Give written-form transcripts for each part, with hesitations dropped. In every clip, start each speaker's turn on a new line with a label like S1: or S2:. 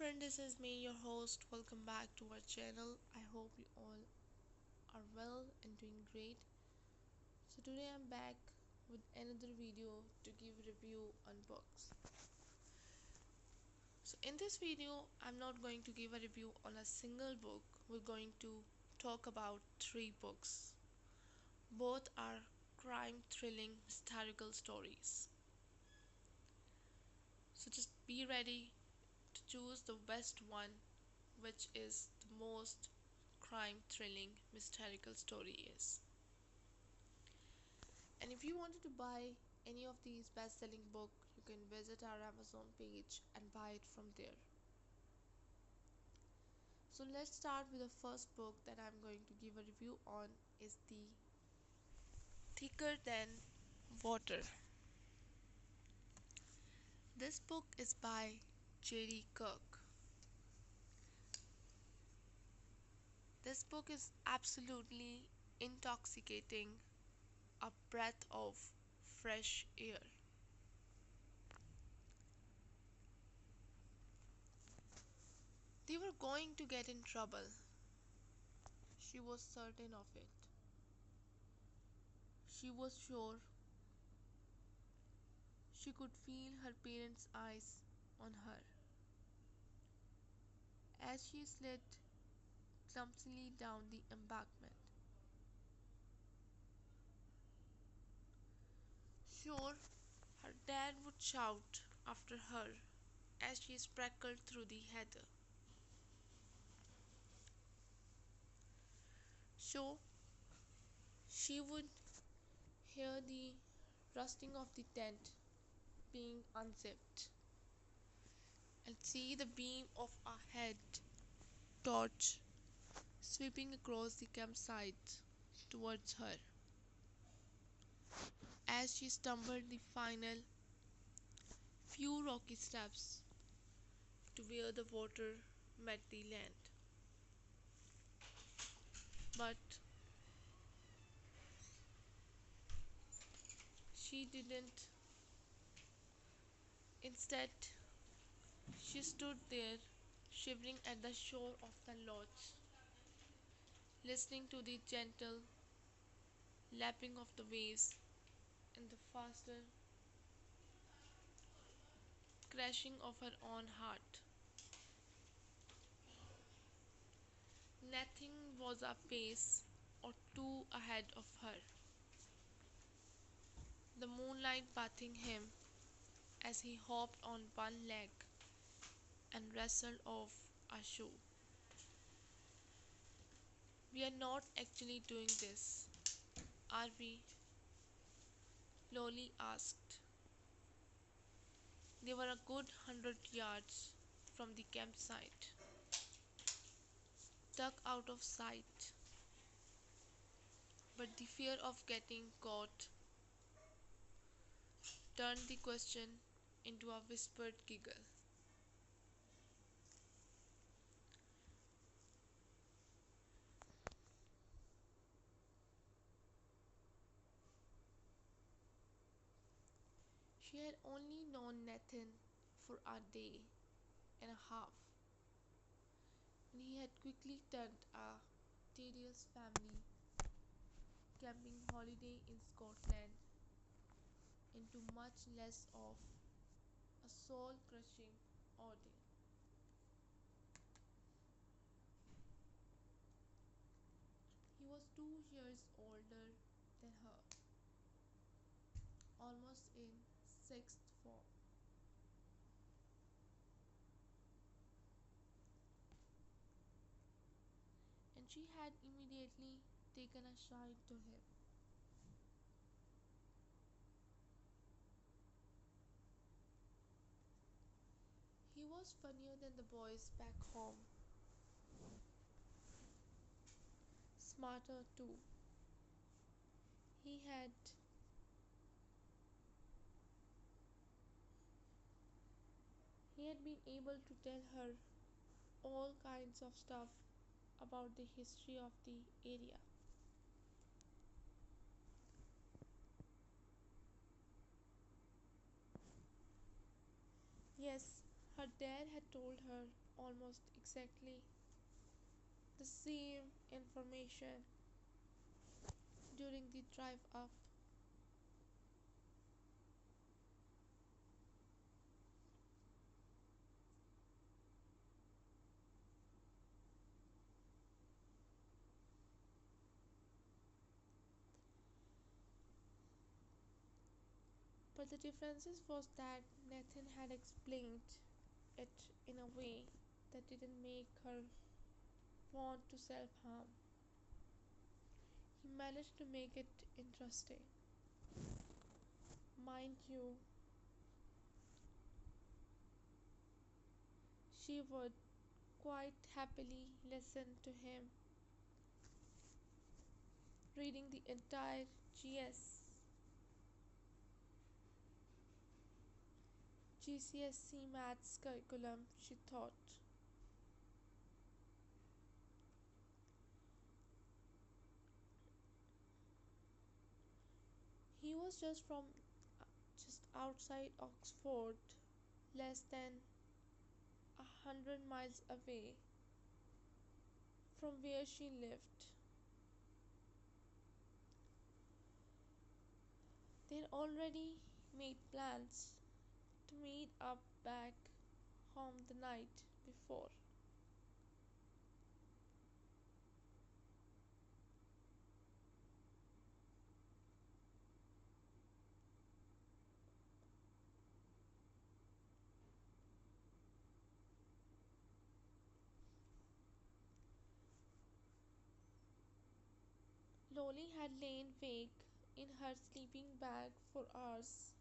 S1: friend, this is me, your host. Welcome back to our channel. I hope you all are well and doing great. So today I'm back with another video to give review on books. So in this video, I'm not going to give a review on a single book. We're going to talk about three books. Both are crime thrilling historical stories. So just be ready to choose the best one, which is the most crime thrilling mystical story is. And if you wanted to buy any of these best-selling book, you can visit our Amazon page and buy it from there. So let's start with the first book that I'm going to give a review on is the Thicker Than Water. This book is by JD Kirk. This book is absolutely intoxicating, a breath of fresh air. They were going to get in trouble. She was certain of it. She was sure she could feel her parents' eyes on her as she slid clumsily down the embankment. Sure, her dad would shout after her as she sprinkled through the heather. So she would hear the rusting of the tent being unzipped and see the beam of a head torch sweeping across the campsite towards her as she stumbled the final few rocky steps to where the water met the land. But she didn't. Instead, she stood there, shivering at the shore of the lodge, listening to the gentle lapping of the waves and the faster crashing of her own heart. Nothing was a pace or two ahead of her. The moonlight bathing him as he hopped on one leg and wrestled off a shoe. We are not actually doing this, are we? Lolly asked. They were a good 100 yards from the campsite, tucked out of sight, but the fear of getting caught turned the question into a whispered giggle. She had only known Nathan for a day and a half, and he had quickly turned a tedious family camping holiday in Scotland into much less of a soul-crushing ordeal. He was 2 years older than her, almost in sixth form, and she had immediately taken a shine to him. He was funnier than the boys back home, smarter too. He had he had been able to tell her all kinds of stuff about the history of the area. Yes, her dad had told her almost exactly the same information during the drive up. But the differences was that Nathan had explained it in a way that didn't make her want to self harm. He managed to make it interesting. Mind you, she would quite happily listen to him reading the entire GCSE maths curriculum, she thought. He was just outside Oxford, less than 100 miles away from where she lived. They'd already made plans to meet up back home the night before. Lolly had lain awake in her sleeping bag for hours,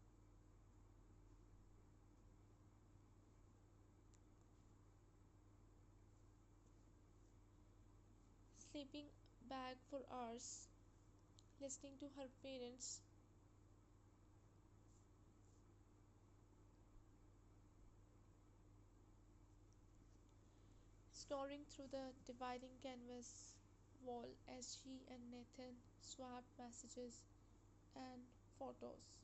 S1: sleeping bag for hours, listening to her parents snoring through the dividing canvas wall as she and Nathan swapped messages and photos.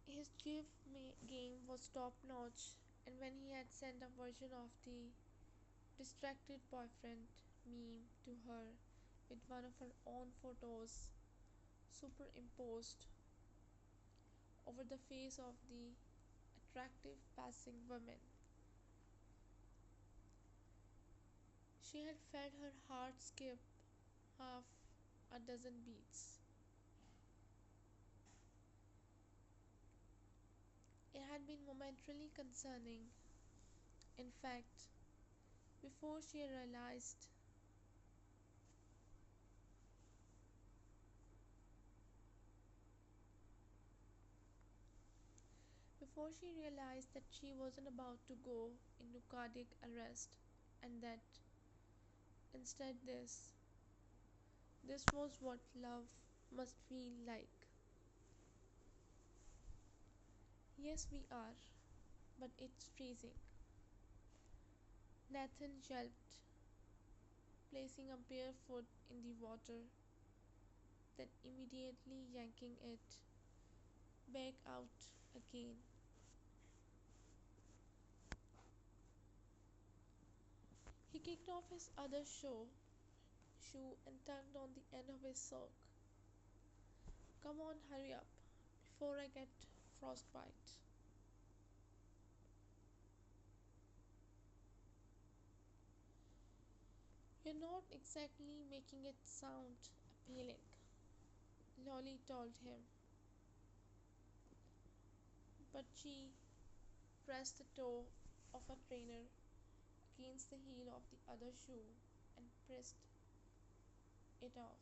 S1: His game was top notch, and when he had sent a version of the distracted boyfriend meme to her with one of her own photos superimposed over the face of the attractive passing woman, she had felt her heart skip half a dozen beats. It had been momentarily concerning. In fact, before she realized that she wasn't about to go into cardiac arrest and that instead this was what love must feel like. Yes, we are, but it's freezing. Nathan yelped, placing a bare foot in the water, then immediately yanking it back out again. He kicked off his other shoe and tugged on the end of his sock. Come on, hurry up, before I get frostbite. You're not exactly making it sound appealing, Lolly told him, but she pressed the toe of her trainer against the heel of the other shoe and pressed it off.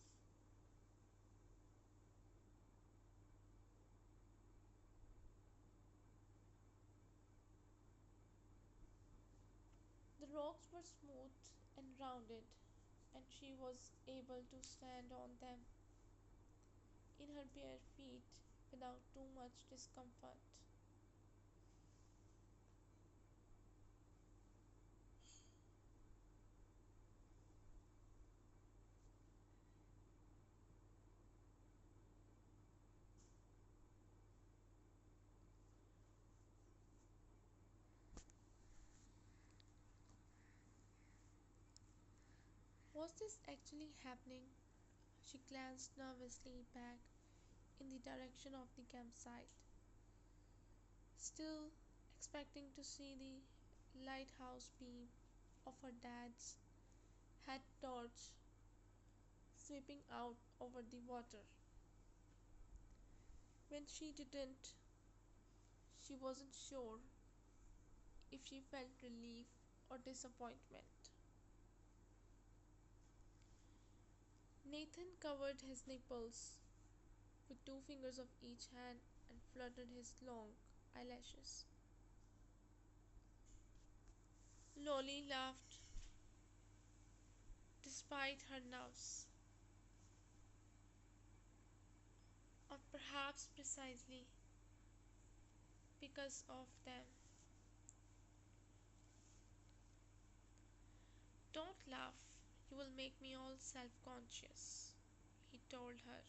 S1: The rocks were smooth and rounded, and she was able to stand on them in her bare feet without too much discomfort. Was this actually happening? She glanced nervously back in the direction of the campsite, still expecting to see the lighthouse beam of her dad's head torch sweeping out over the water. When she didn't, she wasn't sure if she felt relief or disappointment. Nathan covered his nipples with two fingers of each hand and fluttered his long eyelashes. Lolly laughed despite her nerves, or perhaps precisely because of them. Don't laugh, you will make me all self conscious, he told her.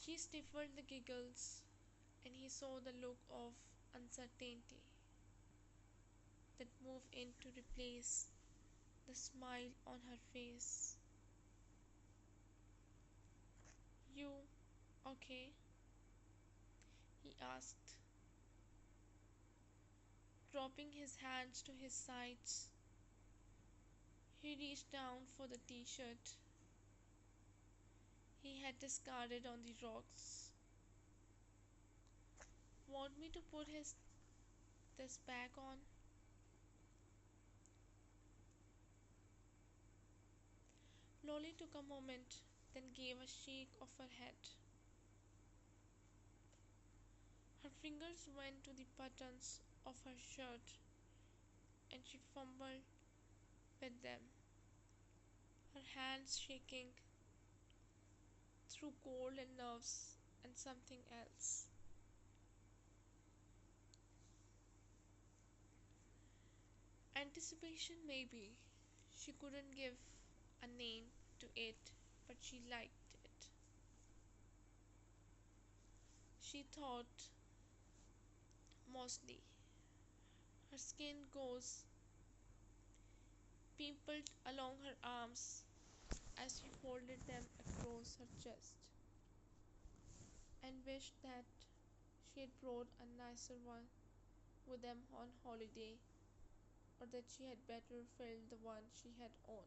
S1: She stifled the giggles, and he saw the look of uncertainty that moved in to replace the smile on her face. You okay? He asked, dropping his hands to his sides. He reached down for the t shirt he had discarded on the rocks. Want me to put this back on? Lolly took a moment, then gave a shake of her head. Her fingers went to the buttons of her shirt and she fumbled with them, her hands shaking through cold and nerves and something else. Anticipation, maybe. She couldn't give a name to it, but she liked it. She thought mostly. Her skin goes pimpled along her arms as she folded them across her chest and wished that she had brought a nicer one with them on holiday, or that she had better filled the one she had on.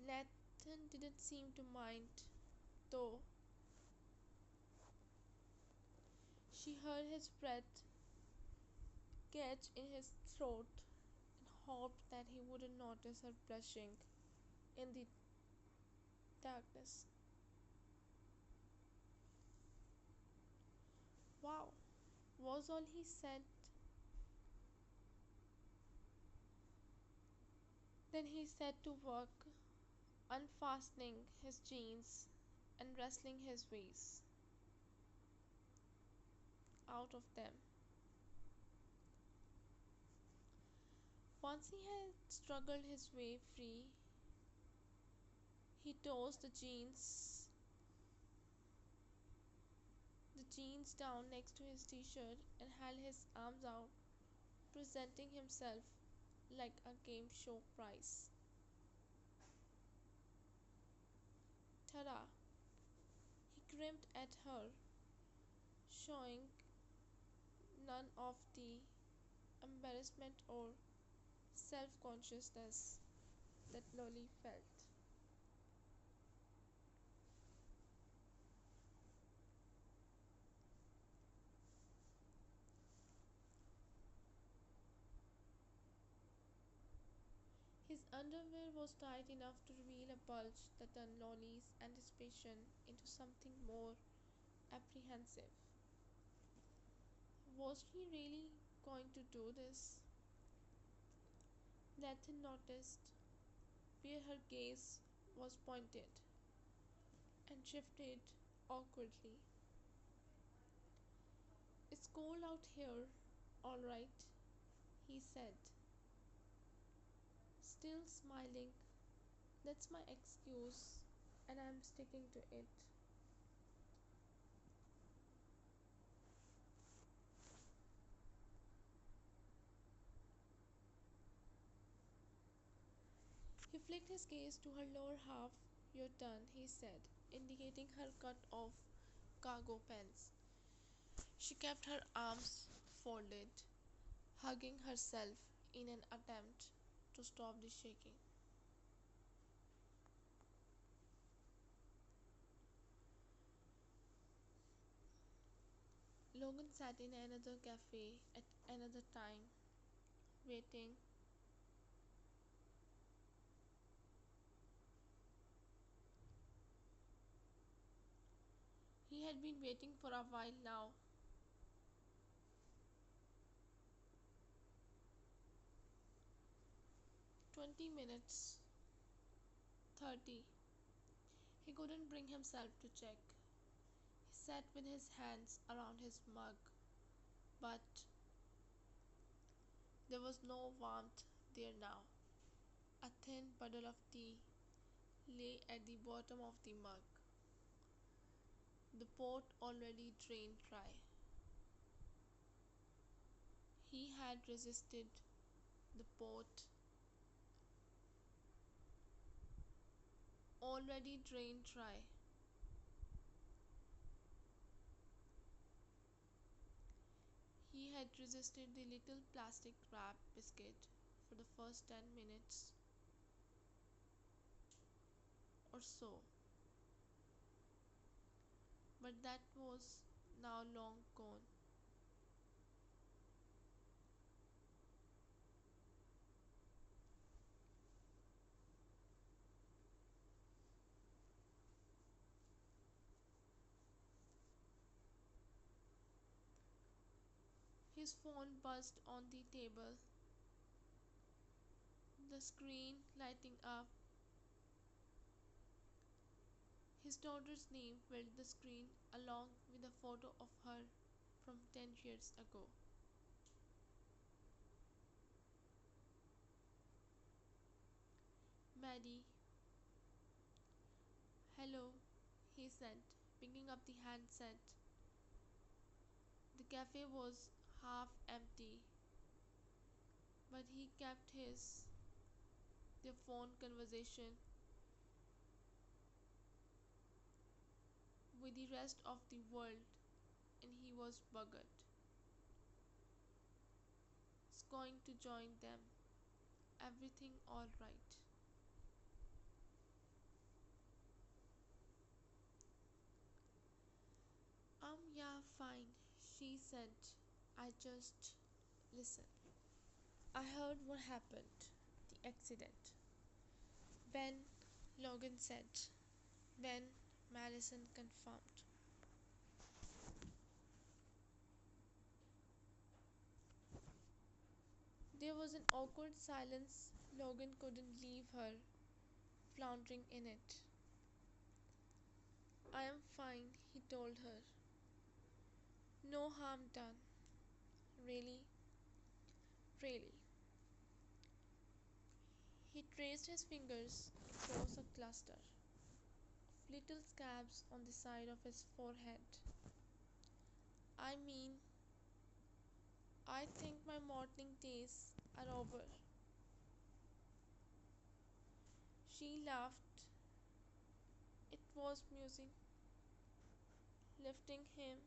S1: Nathan didn't seem to mind, though. She heard his breath catch in his throat and hoped that he wouldn't notice her blushing in the darkness. Wow, was all he said. Then he set to work, unfastening his jeans and wrestling his ways out of them. Once he had struggled his way free, he tossed the jeans down next to his t-shirt and held his arms out, presenting himself like a game show prize. Ta-da! He grinned at her, showing none of the embarrassment or self-consciousness that Lolly felt. His underwear was tight enough to reveal a bulge that turned Lolly's anticipation into something more apprehensive. Was she really going to do this? Nathan noticed where her gaze was pointed and shifted awkwardly. It's cold out here, all right, he said, still smiling. That's my excuse. and I'm sticking to it. He flicked his gaze to her lower half. Your turn, he said, indicating her cut off cargo pants. She kept her arms folded, hugging herself in an attempt to stop the shaking. Logan sat in another cafe at another time, waiting. He had been waiting for a while now. 20 minutes, 30. He couldn't bring himself to check. He sat with his hands around his mug, but there was no warmth there now. A thin puddle of tea lay at the bottom of the mug, the pot already drained dry. He had resisted the pot already drained dry. He had resisted the little plastic wrap biscuit for the first 10 minutes or so, but that was now long gone. His phone buzzed on the table, the screen lighting up. His daughter's name filled the screen along with a photo of her from 10 years ago. Maddie. Hello, he said, picking up the handset. The cafe was half empty, but he kept their phone conversation with the rest of the world, and he was buggered. He's going to join them. Everything all right. Yeah, fine, she said. I just listen. I heard what happened, the accident. Ben, Logan said. Ben, Madison confirmed. There was an awkward silence. Logan couldn't leave her floundering in it. I am fine, he told her. No harm done. Really? Really. He traced his fingers across a cluster of little scabs on the side of his forehead. I mean, I think my morning days are over. She laughed. It was amusing. Lifting him.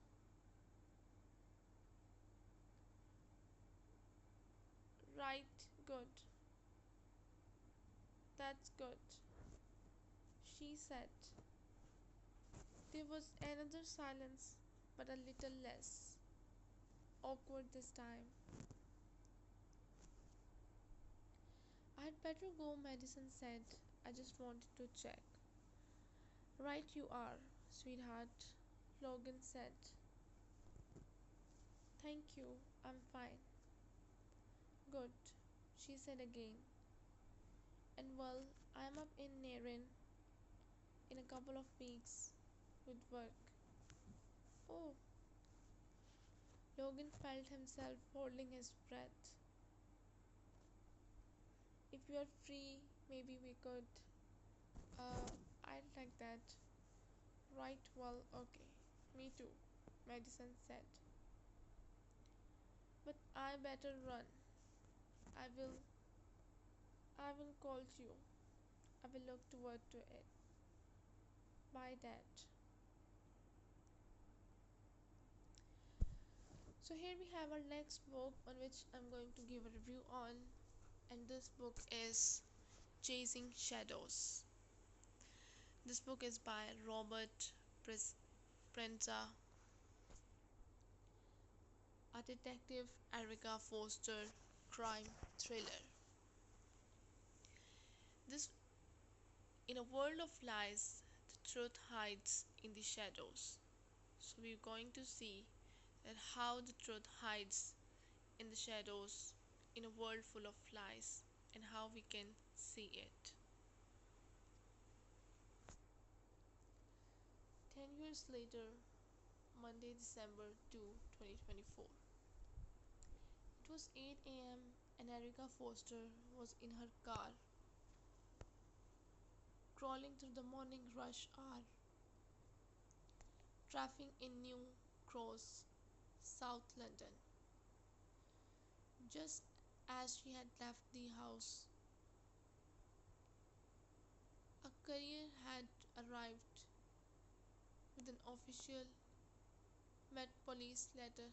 S1: Right, good. That's good, she said. There was another silence, but a little less awkward this time. I'd better go, Madison said. I just wanted to check. Right you are, sweetheart, Logan said. Thank you, I'm fine. Good, she said again. And well, I'm up in Narin in a couple of weeks with work. Oh, Logan felt himself holding his breath. If you're free, maybe we could. Uh, I'd like that. Right, well, okay. Me too, Madison said. But I better run. I will I will call you. I will look toward to it. Bye Dad. So here we have our next book on which I'm going to give a review on, and this book is Chasing Shadows. This book is by Robert Bryndza, a Detective Erika Foster crime thriller. This In a world of lies, the truth hides in the shadows. So we're going to see that how the truth hides in the shadows in a world full of lies and how we can see it. 10 years later, Monday, December 2, 2024. It was 8 a.m. and Erika Foster was in her car, crawling through the morning rush hour. Traffic in New Cross, South London. Just as she had left the house, a courier had arrived with an official Met Police letter.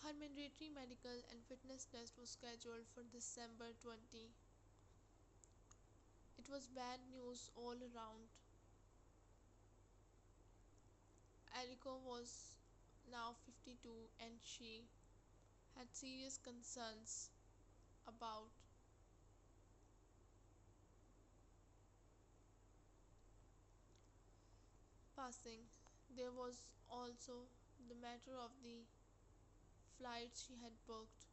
S1: Her mandatory medical and fitness test was scheduled for December 20. It was bad news all around. Eriko was now 52 and she had serious concerns about passing. There was also the matter of the flights she had booked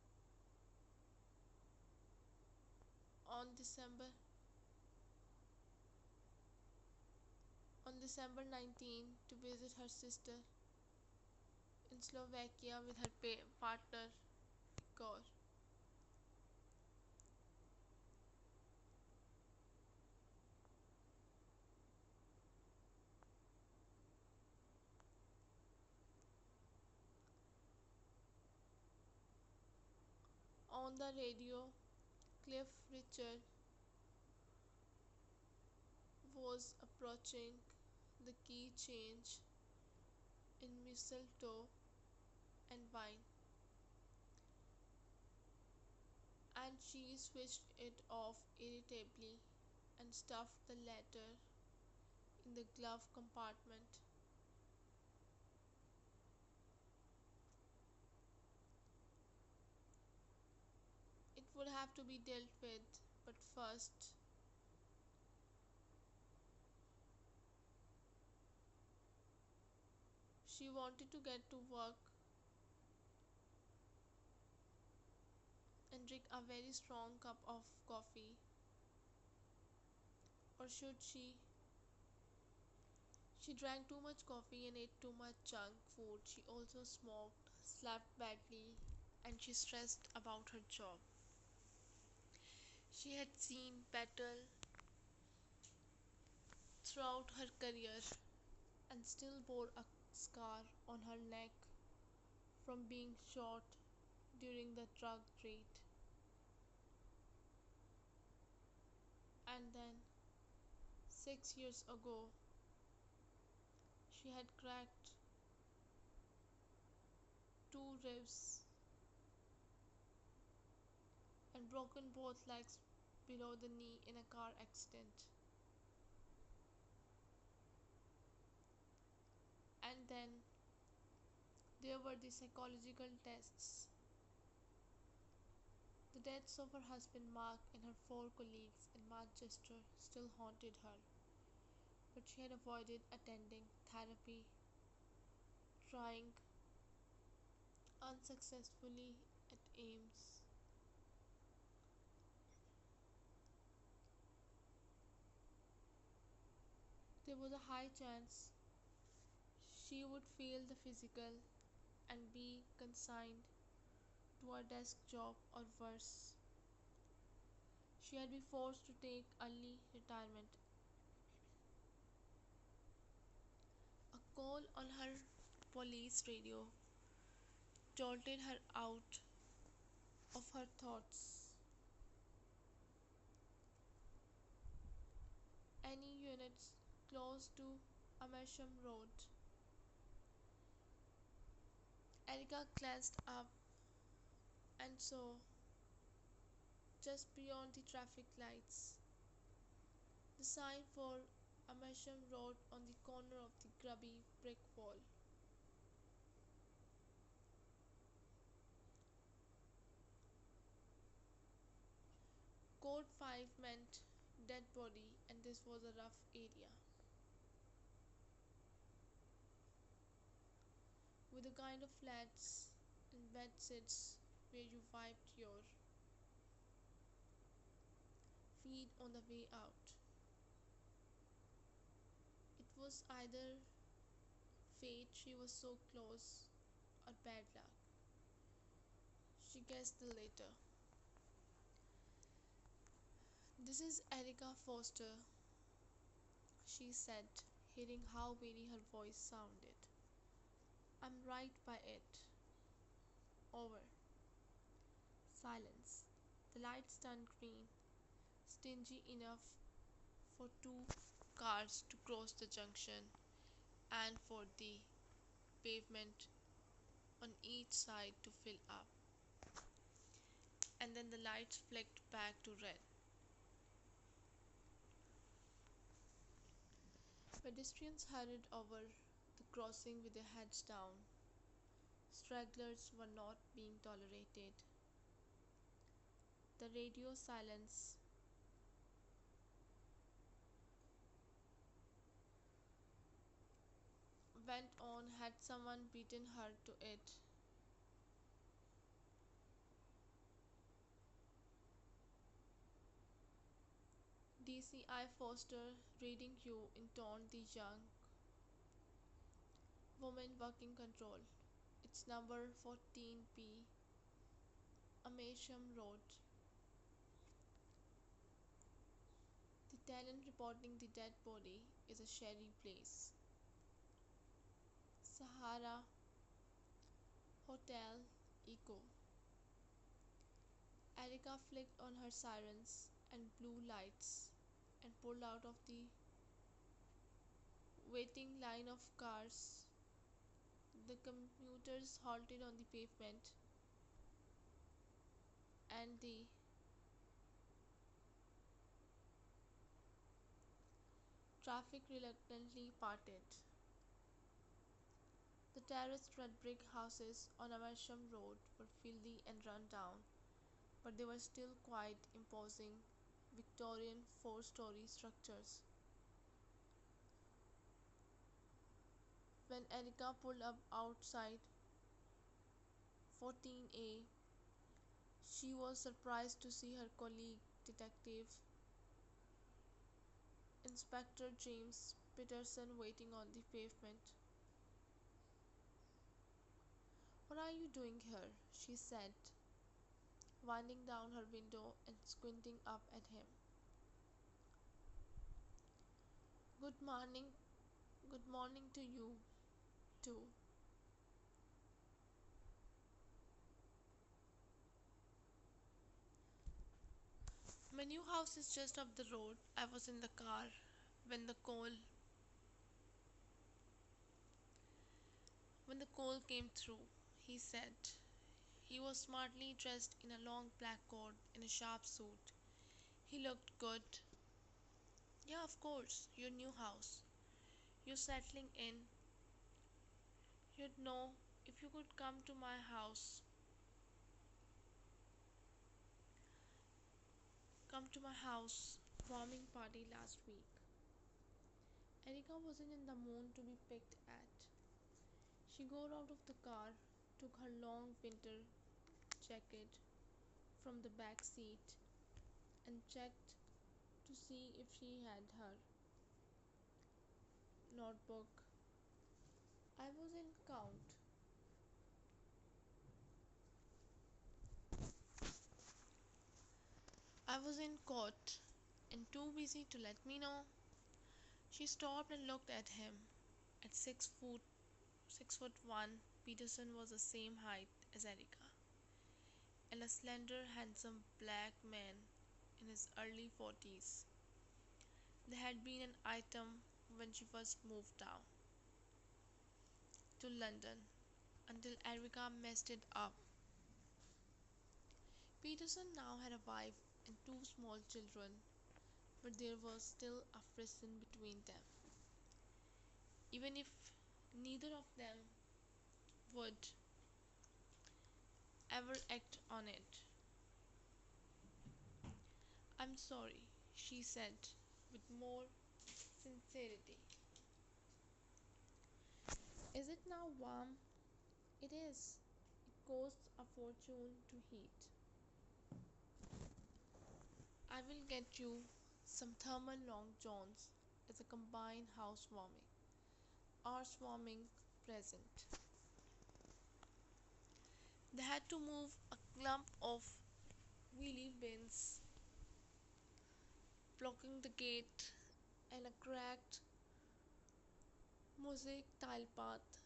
S1: on December 19 to visit her sister in Slovakia with her partner Igor. On the radio, Cliff Richard was approaching the key change in mistletoe and wine, and she switched it off irritably and stuffed the letter in the glove compartment. It would have to be dealt with, but first, she wanted to get to work and drink a very strong cup of coffee. Or should she? She drank too much coffee and ate too much junk food. She also smoked, slept badly, and she stressed about her job. She had seen battle throughout her career and still bore a scar on her neck from being shot during the drug raid. And then, 6 years ago, she had cracked two ribs and broken both legs below the knee in a car accident. And then there were the psychological tests. The deaths of her husband Mark and her four colleagues in Manchester still haunted her, but she had avoided attending therapy, trying unsuccessfully at Ames. There was a high chance she would fail the physical and be consigned to a desk job or worse. She had been forced to take early retirement. A call on her police radio jolted her out of her thoughts. Any units close to Amersham Road? Erika glanced up and saw, just beyond the traffic lights, the sign for Amersham Road on the corner of the grubby brick wall. Code 5 meant dead body, and this was a rough area with the kind of flats and bed sits where you wiped your feet on the way out. It was either fate she was so close or bad luck. She guessed the latter. This is Erika Foster, she said, hearing how weary her voice sounded. I'm right by it. Over. Silence. The lights turned green, stingy enough for two cars to cross the junction and for the pavement on each side to fill up. And then the lights flicked back to red. Pedestrians hurried over the crossing with their heads down. Stragglers were not being tolerated. The radio silence went on. Had someone beaten her to it? DCI Foster reading you intoned the young woman working control. It's number 14P, Amersham Road. The tenant reporting the dead body is a sherry place. Sahara Hotel Eco. Erika flicked on her sirens and blue lights and pulled out of the waiting line of cars. The commuters halted on the pavement and the traffic reluctantly parted. The terraced red brick houses on Amersham Road were filthy and run down, but they were still quite imposing Victorian four-story structures. When Erika pulled up outside 14A, she was surprised to see her colleague, Detective Inspector James Peterson, waiting on the pavement. "What are you doing here?" she said, winding down her window and squinting up at him. "Good morning. Good morning to you, too." "My new house is just up the road. I was in the car when the call when the call came through," he said. He was smartly dressed in a long black coat and a sharp suit. He looked good. "Yeah, of course. Your new house. You're settling in. You'd know if you could come to my house warming party last week." Erika wasn't in the mood to be picked at. She got out of the car, took her long winter jacket from the back seat, and checked to see if she had her notebook. I was in count. I was in court and too busy to let me know. She stopped and looked at him. At 6'1", Peterson was the same height as Erika, and a slender, handsome black man in his early 40s. They had been an item when she first moved down to London until Erika messed it up. Peterson now had a wife and two small children, but there was still a friction between them, even if neither of them would ever act on it. I'm sorry, she said with more sincerity. Is it now warm? It is. It costs a fortune to heat. I will get you some thermal long johns as a combined housewarming arsewarming present. They had to move a clump of wheelie bins blocking the gate and a cracked mosaic tile path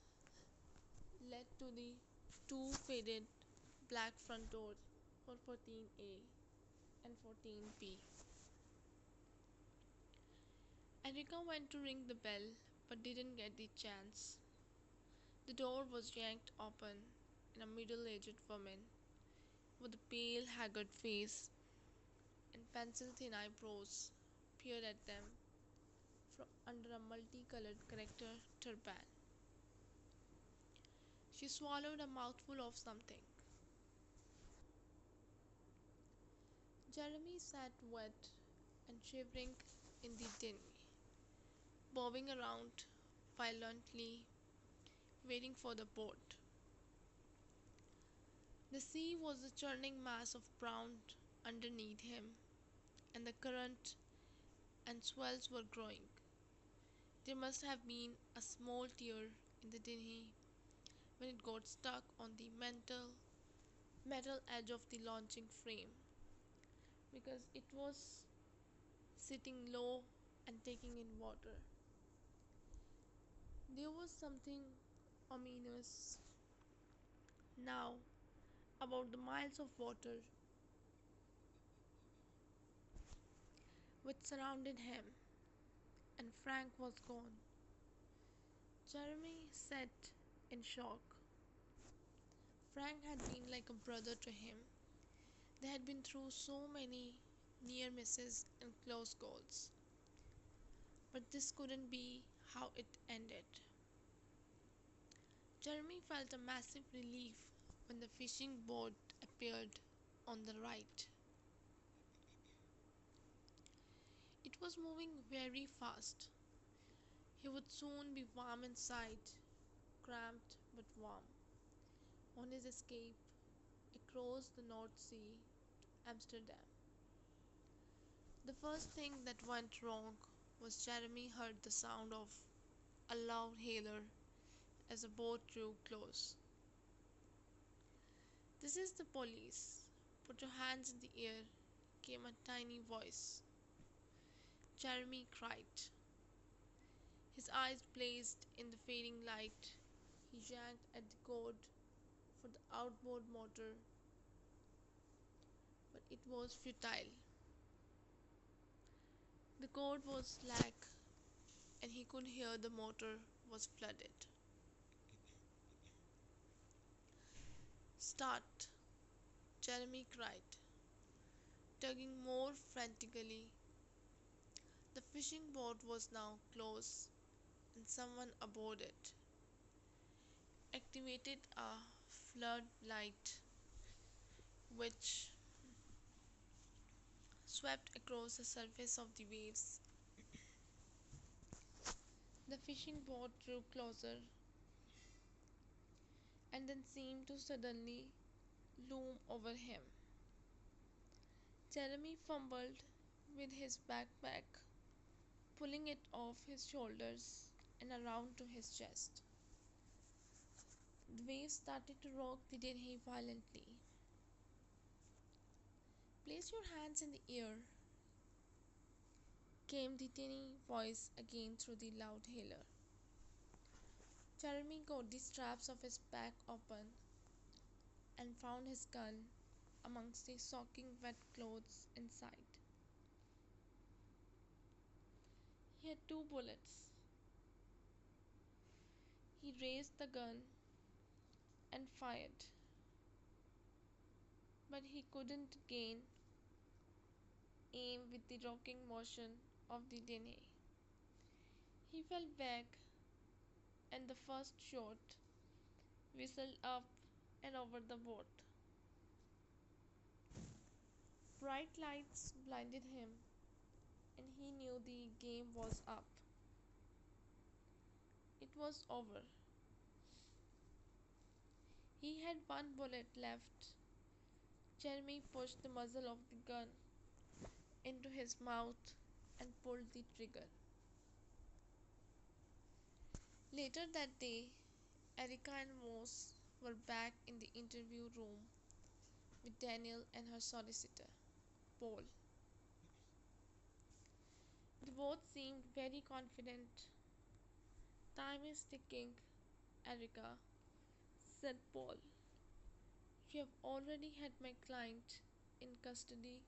S1: led to the two faded black front doors for 14A and 14B. Erika went to ring the bell but didn't get the chance. The door was yanked open and a middle aged woman with a pale, haggard face and pencil thin eyebrows peered at them from under a multicolored character turban. She swallowed a mouthful of something. Jeremy sat wet and shivering in the din, bobbing around violently, waiting for the boat. The sea was a churning mass of brown underneath him, and the current and swells were growing. There must have been a small tear in the dinghy when it got stuck on the metal edge of the launching frame, because it was sitting low and taking in water. There was something ominous now about the miles of water which surrounded him, and Frank was gone. Jeremy sat in shock. Frank had been like a brother to him. They had been through so many near misses and close calls. But this couldn't be how it ended. Jeremy felt a massive relief when the fishing boat appeared on the right. It was moving very fast. He would soon be warm inside, cramped but warm, on his escape across the North Sea to Amsterdam. The first thing that went wrong was Jeremy heard the sound of a loud hailer as the boat drew close. "This is the police. Put your hands in the air," came a tiny voice. Jeremy cried. His eyes blazed in the fading light. He yanked at the cord for the outboard motor, but it was futile. The cord was slack and he could hear the motor was flooded. "Start," Jeremy cried, tugging more frantically. The fishing boat was now close, and someone aboard it activated a floodlight which swept across the surface of the waves. The fishing boat drew closer and then seemed to suddenly loom over him. Jeremy fumbled with his backpack, pulling it off his shoulders. and around to his chest. The waves started to rock the Denhi violently. Place your hands in the air, came the tinny voice again through the loud hailer. Jeremy got the straps of his pack open and found his gun amongst the soaking wet clothes inside. He had 2 bullets. He raised the gun and fired, but he couldn't gain aim with the rocking motion of the dinghy. He fell back, and the first shot whistled up and over the boat. Bright lights blinded him, and he knew the game was up. It was over. He had 1 bullet left. Jeremy pushed the muzzle of the gun into his mouth and pulled the trigger. Later that day, Erika and Moss were back in the interview room with Daniel and her solicitor, Paul. They both seemed very confident. Time is ticking, Erika, said Paul. You have already had my client in custody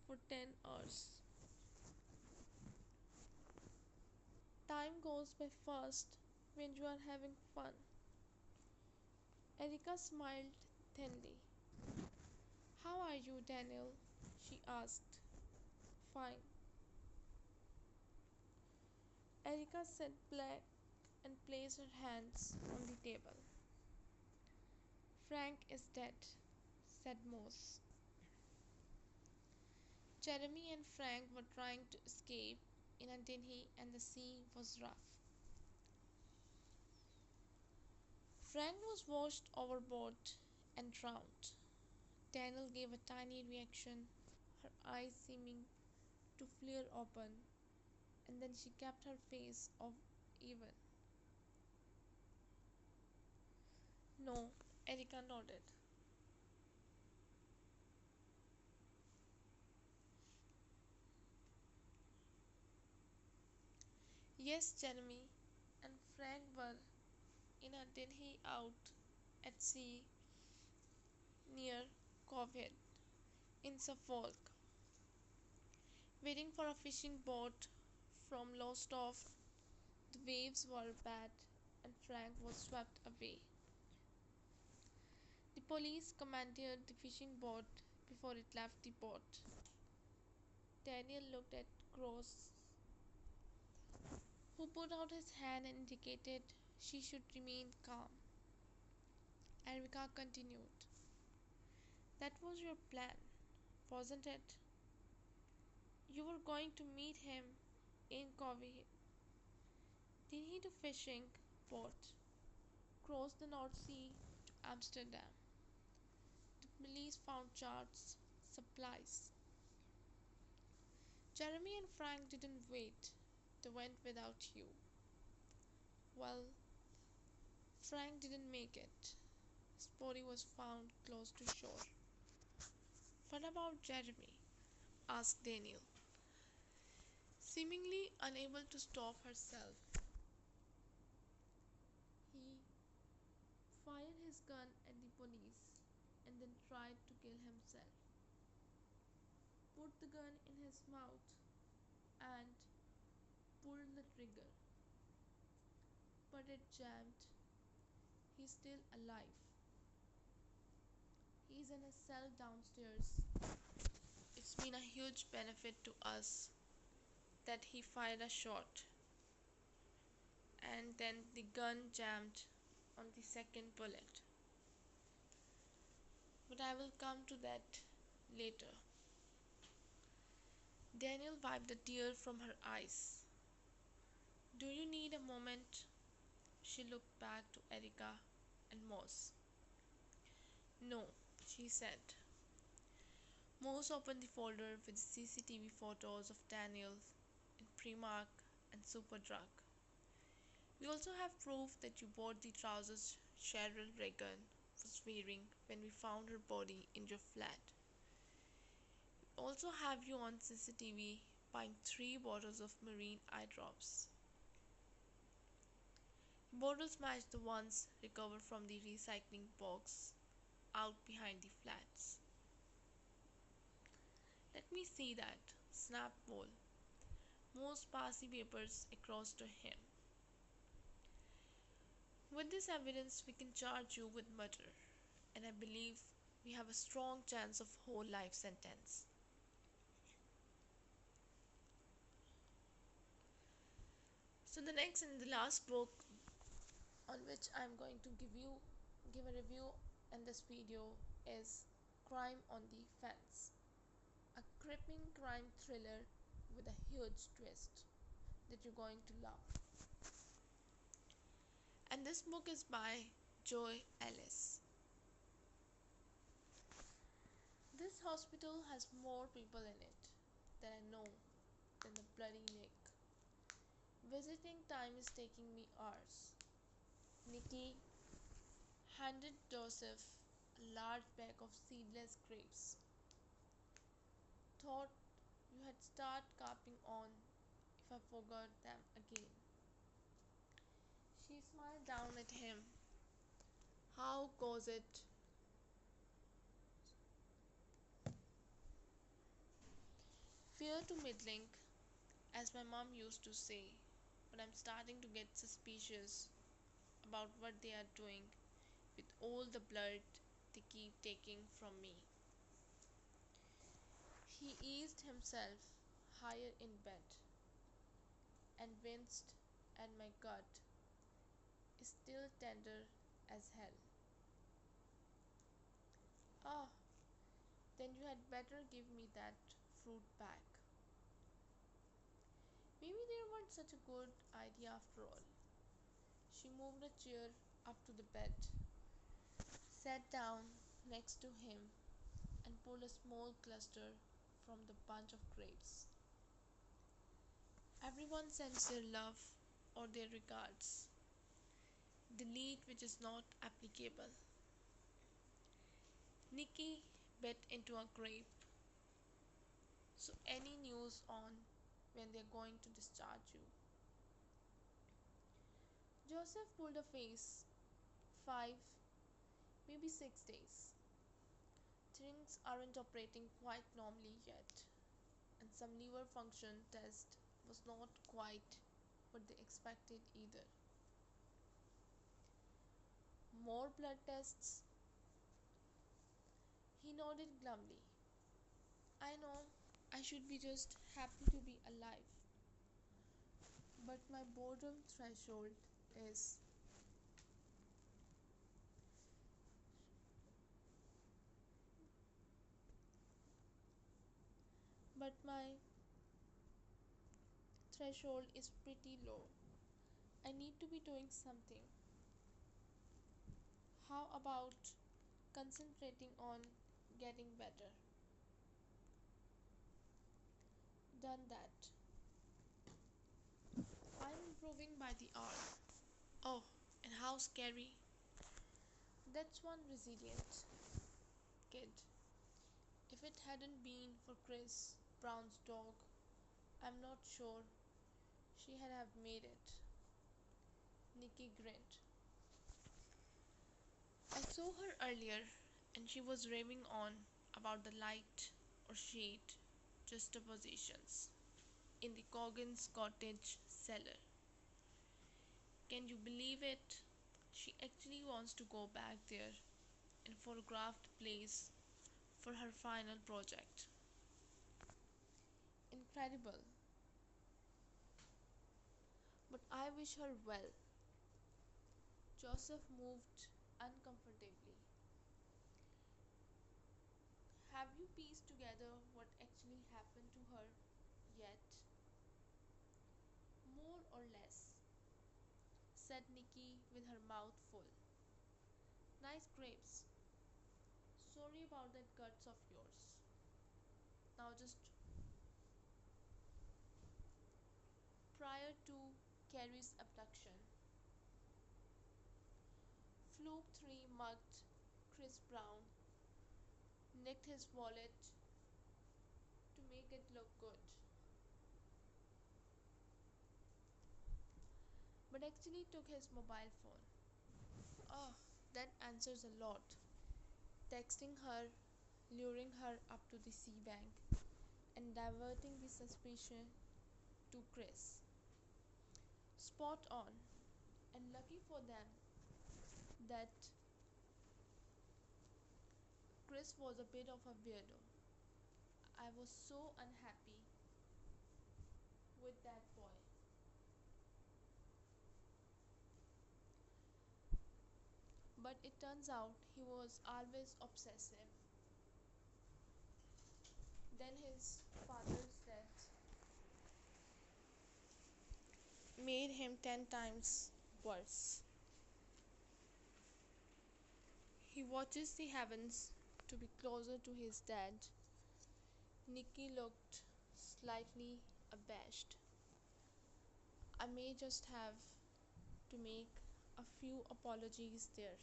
S1: for 10 hours. Time goes by fast when you are having fun. Erika smiled thinly. How are you, Daniel? She asked. Fine. Erika sat back and placed her hands on the table. Frank is dead, said Moss. Jeremy and Frank were trying to escape in a dinghy and the sea was rough. Frank was washed overboard and drowned. Daniel gave a tiny reaction, her eyes seeming to flare open, and then she kept her face off even. No, Erika nodded. Yes, Jeremy and Frank were in a dinghy out at sea near Covhead in Suffolk, waiting for a fishing boat from Lowestoft. The waves were bad and Frank was swept away. The police commandeered the fishing boat before it left the port. Daniel looked at Cross, who put out his hand and indicated she should remain calm. Erika continued. That was your plan, wasn't it? You were going to meet him in Covey. Then he do fishing boat, cross the North Sea to Amsterdam. The police found charts, supplies. Jeremy and Frank didn't wait. They went without you. Well, Frank didn't make it. His body was found close to shore. What about Jeremy? Asked Daniel, seemingly unable to stop herself. He fired his gun at the police and then tried to kill himself. Put the gun in his mouth and pulled the trigger. But it jammed. He's still alive. He's in a cell downstairs. It's been a huge benefit to us that he fired a shot and then the gun jammed on the second bullet. But I will come to that later. Daniel wiped a tear from her eyes. Do you need a moment? She looked back to Erika and Moss. No, she said. Moss opened the folder with the CCTV photos of Daniel in Primark and Superdrug. We also have proof that you bought the trousers Cheryl Regan was wearing when we found her body in your flat. We also have you on CCTV buying 3 bottles of marine eye drops. Bottles match the ones recovered from the recycling box out behind the flats. Let me see that. Snap poll. Most passy papers across to him. With this evidence, we can charge you with murder, and I believe we have a strong chance of whole life sentence. So the next and the last book on which I'm going to give a review in this video is Crime on the Fence, a gripping crime thriller with a huge twist that you're going to love. And this book is by Joy Ellis. This hospital has more people in it than I know than the bloody Nick. Visiting time is taking me hours. Nikki handed Joseph a large bag of seedless grapes. Thought you had start carping on if I forgot them again. She smiled down at him. How goes it? Fair to middling, as my mom used to say, but I'm starting to get suspicious about what they are doing with all the blood they keep taking from me. He eased himself higher in bed and winced, and my gut is still tender as hell. Ah, then you had better give me that fruit back. Maybe they weren't such a good idea after all. She moved a chair up to the bed, sat down next to him, and pulled a small cluster from the bunch of grapes. Everyone sends their love or their regards. Delete which is not applicable. Nikki bit into a grape. So any news on when they're going to discharge you? Joseph pulled a face. 5, maybe 6 days. Things aren't operating quite normally yet, and some liver function test was not quite what they expected either. More blood tests? He nodded glumly. I know, I should be just happy to be alive, but my boredom threshold is. But my threshold is pretty low. I need to be doing something. How about concentrating on getting better? Done that. I'm improving by the hour. Oh, and how scary. That's one resilient kid. If it hadn't been for Chris Brown's dog, I'm not sure she had have made it. Nikki grinned. I saw her earlier and she was raving on about the light or shade juxtapositions in the Coggins cottage cellar. Can you believe it? She actually wants to go back there and photograph the place for her final project. Incredible. But I wish her well. Joseph moved uncomfortably. Have you pieced together what actually happened to her yet? More or less, said Nikki with her mouth full. Nice grapes. Sorry about that guts of yours. Now just prior to Carrie's abduction, 3 mugged Chris Brown, nicked his wallet to make it look good, but actually took his mobile phone. Oh, that answers a lot. Texting her, luring her up to the sea bank, and diverting the suspicion to Chris. Spot on, and lucky for them that Chris was a bit of a weirdo. I was so unhappy with that boy. But it turns out he was always obsessive. Then his father's death made him 10 times worse. He watches the heavens to be closer to his dad. Nikki looked slightly abashed. I may just have to make a few apologies there.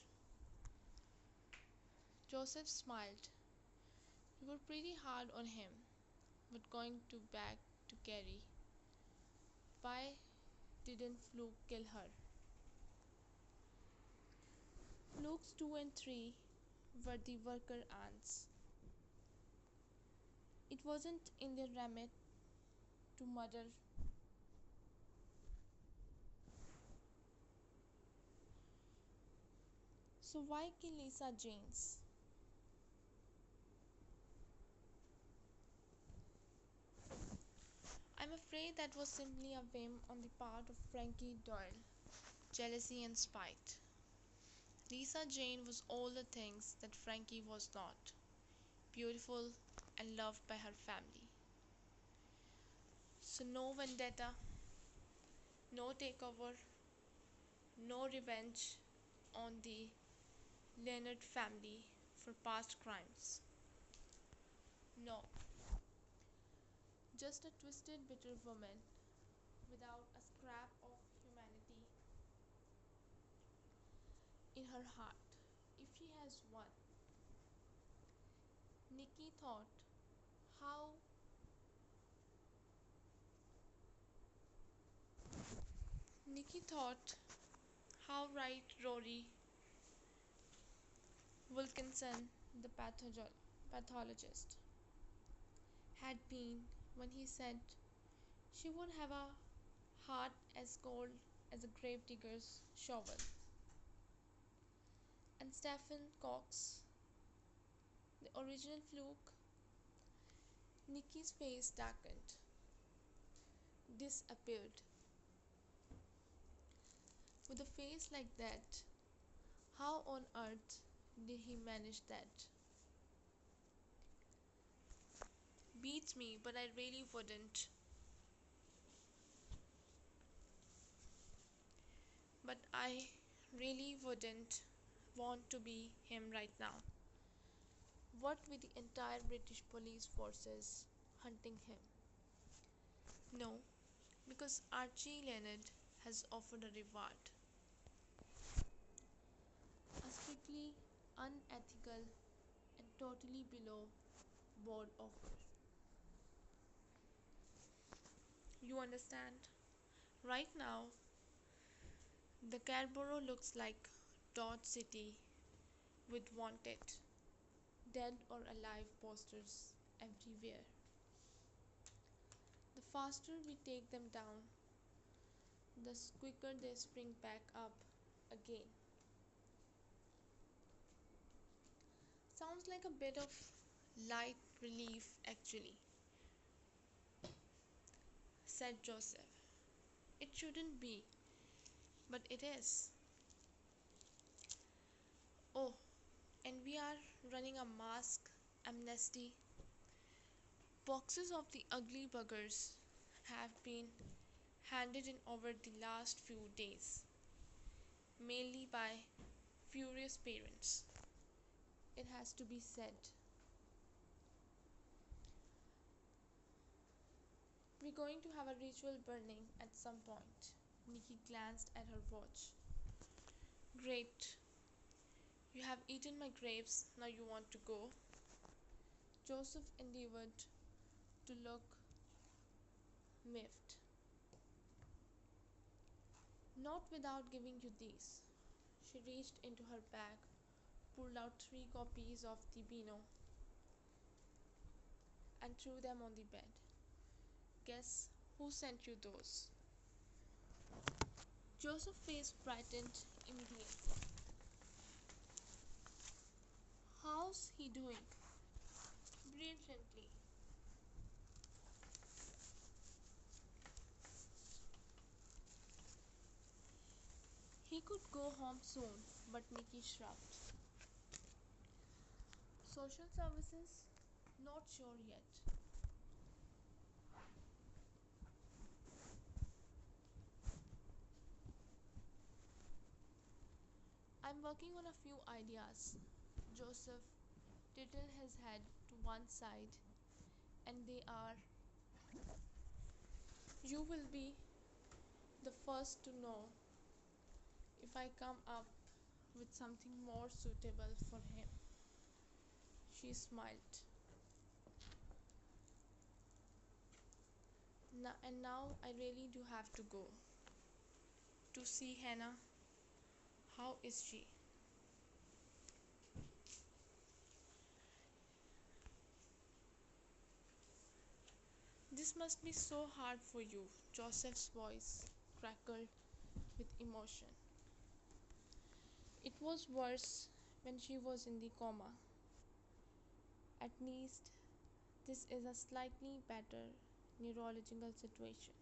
S1: Joseph smiled. You were pretty hard on him, but going to back to Carrie. Why didn't Fluke kill her? Fluke's 2 and 3 were the worker ants. It wasn't in their remit to murder. So why kill Lisa James? I'm afraid that was simply a whim on the part of Frankie Doyle. Jealousy and spite. Lisa Jane was all the things that Frankie was not. Beautiful and loved by her family. So no vendetta, no takeover, no revenge on the Leonard family for past crimes. No, just a twisted, bitter woman without a scrap of humanity in her heart. If she has one. Nikki thought how Nikki thought how right Rory Wilkinson, the pathologist, had been when he said she would have a heart as cold as a gravedigger's shovel. And Stephen Cox, the original Fluke, Nikki's face darkened, disappeared. With a face like that, how on earth did he manage that? Beats me, but I really wouldn't. But I really wouldn't want to be him right now. What with the entire British police forces hunting him? No, because Archie Leonard has offered a reward. A strictly unethical and totally below board offer. You understand? Right now, the Carborough looks like Dodge City with wanted, dead or alive posters everywhere. The faster we take them down, the quicker they spring back up again. Sounds like a bit of light relief, actually, said Joseph. It shouldn't be, but it is. Oh, and we are running a mask amnesty. Boxes of the ugly buggers have been handed in over the last few days, mainly by furious parents. It has to be said. We're going to have a ritual burning at some point. Nikki glanced at her watch. Great. You have eaten my grapes, now you want to go? Joseph endeavored to look miffed. Not without giving you these. She reached into her bag, pulled out 3 copies of the Beano, and threw them on the bed. Guess who sent you those? Joseph's face brightened immediately. How's he doing? Brilliantly. He could go home soon, but Nikki shrugged. Social services? Not sure yet. I'm working on a few ideas. Joseph tilted his head to one side, and they are. You will be the first to know if I come up with something more suitable for him. She smiled. And now I really do have to go. To see Hannah. How is she? This must be so hard for you. Joseph's voice crackled with emotion. It was worse when she was in the coma. At least this is a slightly better neurological situation.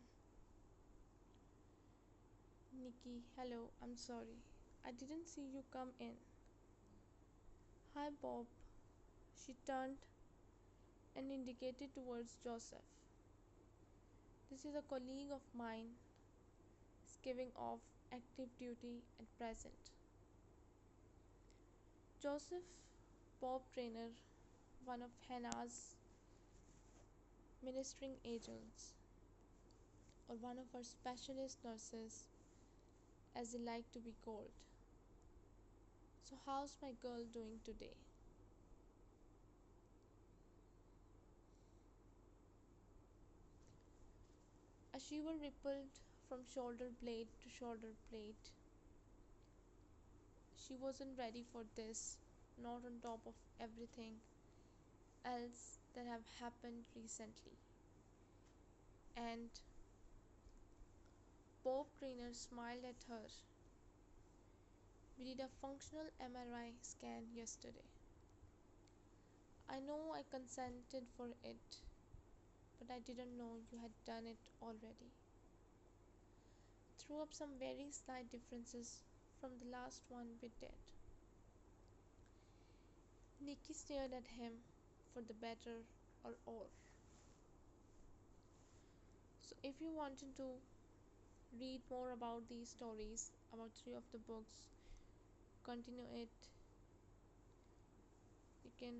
S1: Nikki, hello, I'm sorry. I didn't see you come in. Hi, Bob. She turned and indicated towards Joseph. This is a colleague of mine. Is giving off active duty at present. Joseph, Bob Trainer, one of Hannah's ministering angels, or one of her specialist nurses, as they like to be called. So, how's my girl doing today? A shiver rippled from shoulder blade to shoulder blade. She wasn't ready for this, not on top of everything else that have happened recently. And Bob Trainer smiled at her. We did a functional MRI scan yesterday. I know I consented for it, but I didn't know you had done it already. Threw up some very slight differences from the last one we did. Nikki stared at him for the better or. So if you wanted to read more about these stories, about 3 of the books, continue it, you can